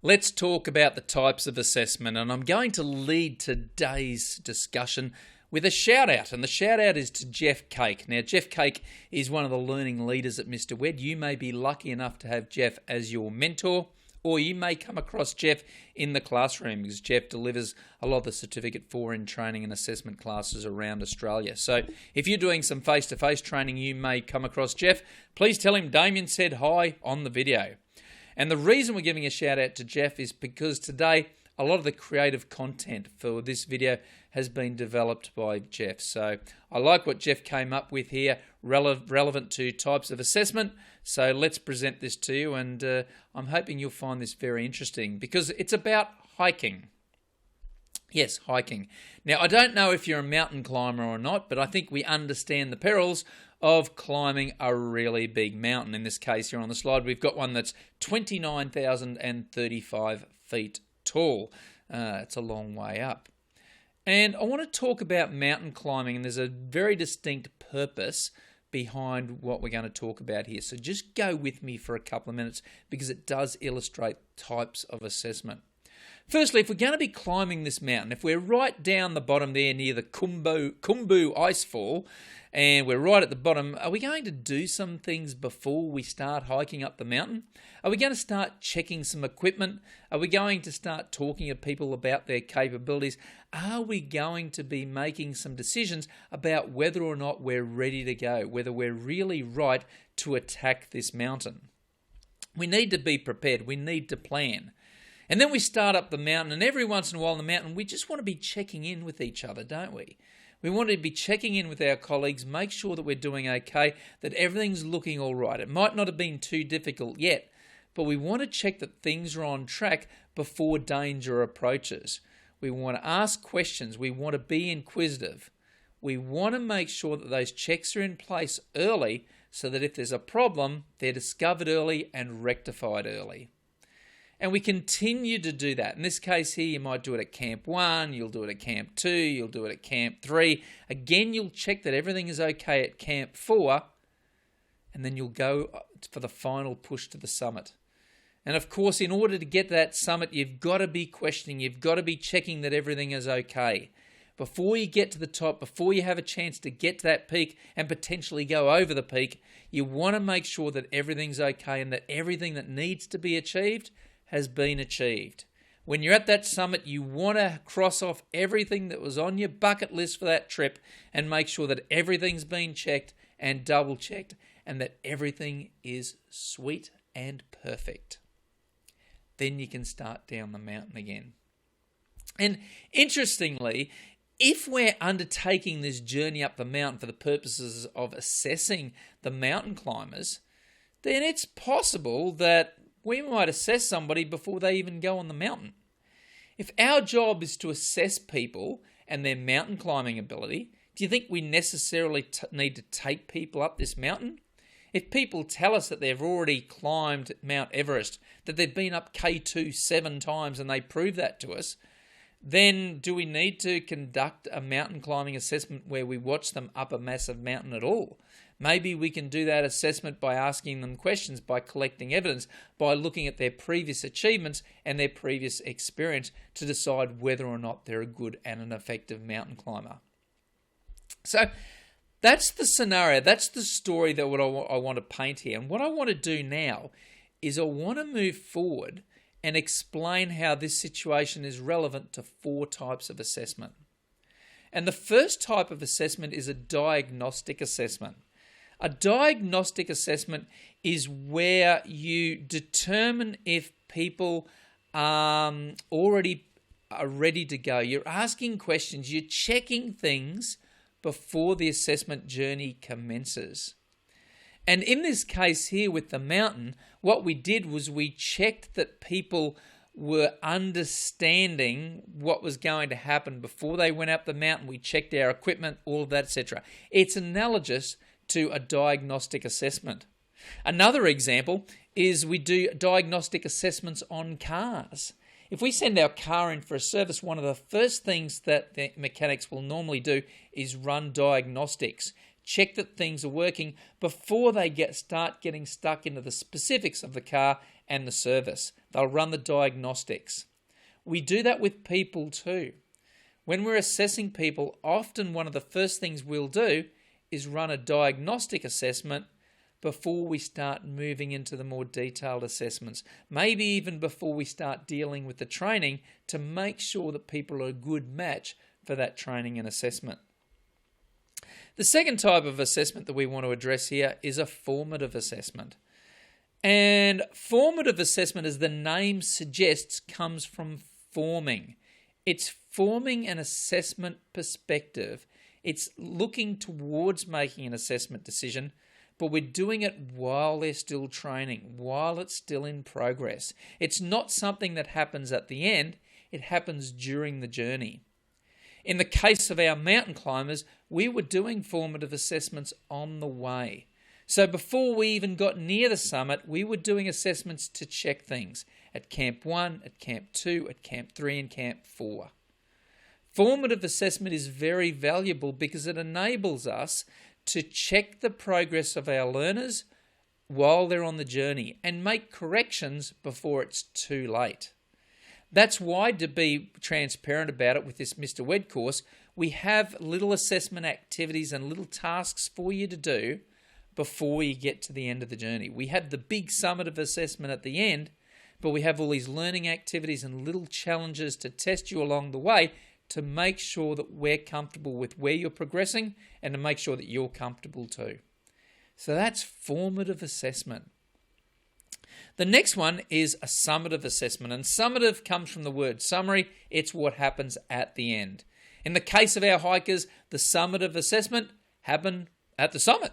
Let's talk about the types of assessment, and I'm going to lead today's discussion with a shout out, and the shout out is to Jeff Cake. Now, Jeff Cake is one of the learning leaders at Mr. Wed. You may be lucky enough to have Jeff as your mentor, or you may come across Jeff in the classroom because Jeff delivers a lot of the Certificate 4 in training and assessment classes around Australia. So if you're doing some face-to-face training, you may come across Jeff. Please tell him Damien said hi on the video. And the reason we're giving a shout out to Jeff is because today a lot of the creative content for this video has been developed by Jeff. So I like what Jeff came up with here, relevant to types of assessment. So let's present this to you, and I'm hoping you'll find this very interesting because it's about hiking. Yes, hiking. Now, I don't know if you're a mountain climber or not, but I think we understand the perils of climbing a really big mountain. In this case here on the slide, we've got one that's 29,035 feet tall. It's a long way up. And I want to talk about mountain climbing, and there's a very distinct purpose behind what we're going to talk about here. So just go with me for a couple of minutes because it does illustrate types of assessment. Firstly, if we're going to be climbing this mountain, if we're right down the bottom there near the Khumbu Icefall, and we're right at the bottom, are we going to do some things before we start hiking up the mountain? Are we going to start checking some equipment? Are we going to start talking to people about their capabilities? Are we going to be making some decisions about whether or not we're ready to go, whether we're really right to attack this mountain? We need to be prepared. We need to plan. And then we start up the mountain, and every once in a while on the mountain, we just want to be checking in with each other, don't we? We want to be checking in with our colleagues, make sure that we're doing okay, that everything's looking all right. It might not have been too difficult yet, but we want to check that things are on track before danger approaches. We want to ask questions. We want to be inquisitive. We want to make sure that those checks are in place early so that if there's a problem, they're discovered early and rectified early. And we continue to do that. In this case here, you might do it at Camp 1, you'll do it at Camp 2, you'll do it at Camp 3. Again, you'll check that everything is okay at Camp 4, and then you'll go for the final push to the summit. And of course, in order to get to that summit, you've got to be questioning, you've got to be checking that everything is okay. Before you get to the top, before you have a chance to get to that peak and potentially go over the peak, you want to make sure that everything's okay and that everything that needs to be achieved has been achieved. When you're at that summit, you want to cross off everything that was on your bucket list for that trip and make sure that everything's been checked and double checked and that everything is sweet and perfect. Then you can start down the mountain again. And interestingly, if we're undertaking this journey up the mountain for the purposes of assessing the mountain climbers, then it's possible that we might assess somebody before they even go on the mountain. If our job is to assess people and their mountain climbing ability, do you think we necessarily need to take people up this mountain? If people tell us that they've already climbed Mount Everest, that they've been up K2 7 times and they prove that to us, then do we need to conduct a mountain climbing assessment where we watch them up a massive mountain at all? Maybe we can do that assessment by asking them questions, by collecting evidence, by looking at their previous achievements and their previous experience to decide whether or not they're a good and an effective mountain climber. So that's the scenario, that's the story that I want to paint here. And what I want to do now is I want to move forward and explain how this situation is relevant to 4 types of assessment. And the first type of assessment is a diagnostic assessment. A diagnostic assessment is where you determine if people already are ready to go. You're asking questions, you're checking things before the assessment journey commences. And in this case here with the mountain, what we did was we checked that people were understanding what was going to happen before they went up the mountain. We checked our equipment, all of that, etc. It's analogous to a diagnostic assessment. Another example is we do diagnostic assessments on cars. If we send our car in for a service, one of the first things that the mechanics will normally do is run diagnostics. Check that things are working before they start getting stuck into the specifics of the car and the service. They'll run the diagnostics. We do that with people too. When we're assessing people, often one of the first things we'll do is run a diagnostic assessment before we start moving into the more detailed assessments. Maybe even before we start dealing with the training, to make sure that people are a good match for that training and assessment. The second type of assessment that we want to address here is a formative assessment. And formative assessment, as the name suggests, comes from forming. It's forming an assessment perspective. It's looking towards making an assessment decision, but we're doing it while they're still training, while it's still in progress. It's not something that happens at the end, it happens during the journey. In the case of our mountain climbers, we were doing formative assessments on the way. So before we even got near the summit, we were doing assessments to check things at Camp 1, at Camp 2, at Camp 3 and Camp 4. Formative assessment is very valuable because it enables us to check the progress of our learners while they're on the journey and make corrections before it's too late. That's why, to be transparent about it with this Mr. Wed course, we have little assessment activities and little tasks for you to do before you get to the end of the journey. We have the big summative assessment at the end, but we have all these learning activities and little challenges to test you along the way to make sure that we're comfortable with where you're progressing and to make sure that you're comfortable too. So that's formative assessment. The next one is a summative assessment, and summative comes from the word summary. It's what happens at the end. In the case of our hikers, the summative assessment happened at the summit,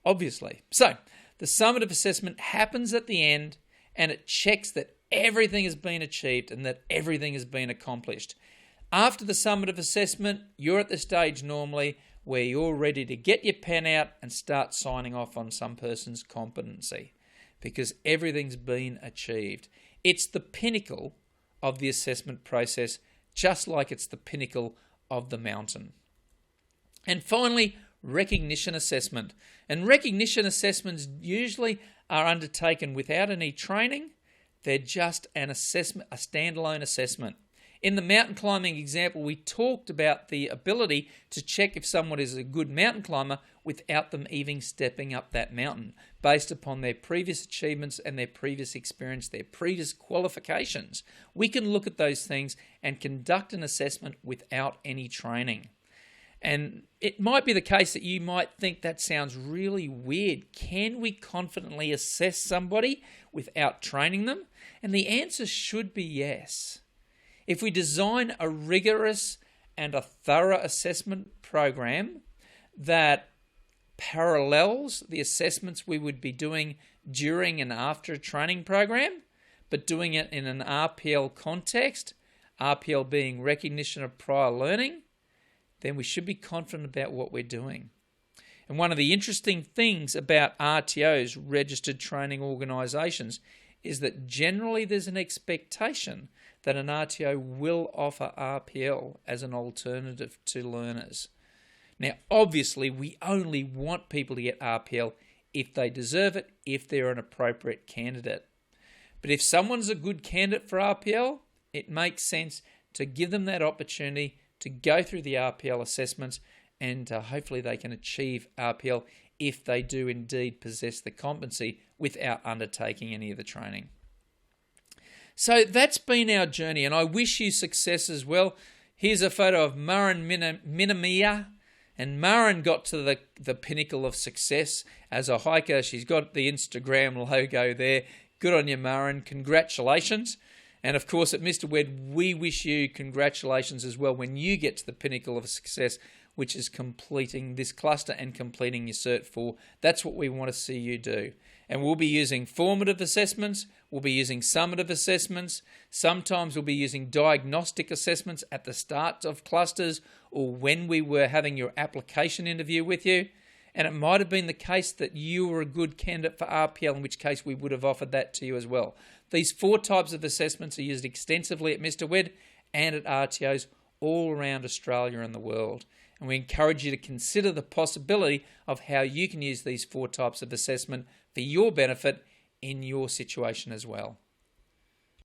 obviously. So the summative assessment happens at the end, and it checks that everything has been achieved and that everything has been accomplished. After the summative assessment, you're at the stage normally where you're ready to get your pen out and start signing off on some person's competency, because everything's been achieved. It's the pinnacle of the assessment process, just like it's the pinnacle of the mountain. And finally, recognition assessment. And recognition assessments usually are undertaken without any training. They're just an assessment, a standalone assessment. In the mountain climbing example, we talked about the ability to check if someone is a good mountain climber without them even stepping up that mountain, based upon their previous achievements and their previous experience, their previous qualifications. We can look at those things and conduct an assessment without any training. And it might be the case that you might think that sounds really weird. Can we confidently assess somebody without training them? And the answer should be yes. If we design a rigorous and a thorough assessment program that parallels the assessments we would be doing during and after a training program, but doing it in an RPL context, RPL being recognition of prior learning, then we should be confident about what we're doing. And one of the interesting things about RTOs, registered training organisations, is that generally there's an expectation that an RTO will offer RPL as an alternative to learners. Now, obviously, we only want people to get RPL if they deserve it, if they're an appropriate candidate. But if someone's a good candidate for RPL, it makes sense to give them that opportunity to go through the RPL assessments, and hopefully they can achieve RPL if they do indeed possess the competency without undertaking any of the training. So that's been our journey, and I wish you success as well. Here's a photo of Maren Minamiya, and Maren got to the pinnacle of success as a hiker. She's got the Instagram logo there. Good on you, Maren. Congratulations. And of course, at Mr. Wed, we wish you congratulations as well when you get to the pinnacle of success, which is completing this cluster and completing your Cert 4. That's what we want to see you do. And we'll be using formative assessments, we'll be using summative assessments, sometimes we'll be using diagnostic assessments at the start of clusters or when we were having your application interview with you. And it might have been the case that you were a good candidate for RPL, in which case we would have offered that to you as well. These 4 types of assessments are used extensively at Mr. Wed and at RTOs all around Australia and the world. And we encourage you to consider the possibility of how you can use these 4 types of assessment for your benefit in your situation as well.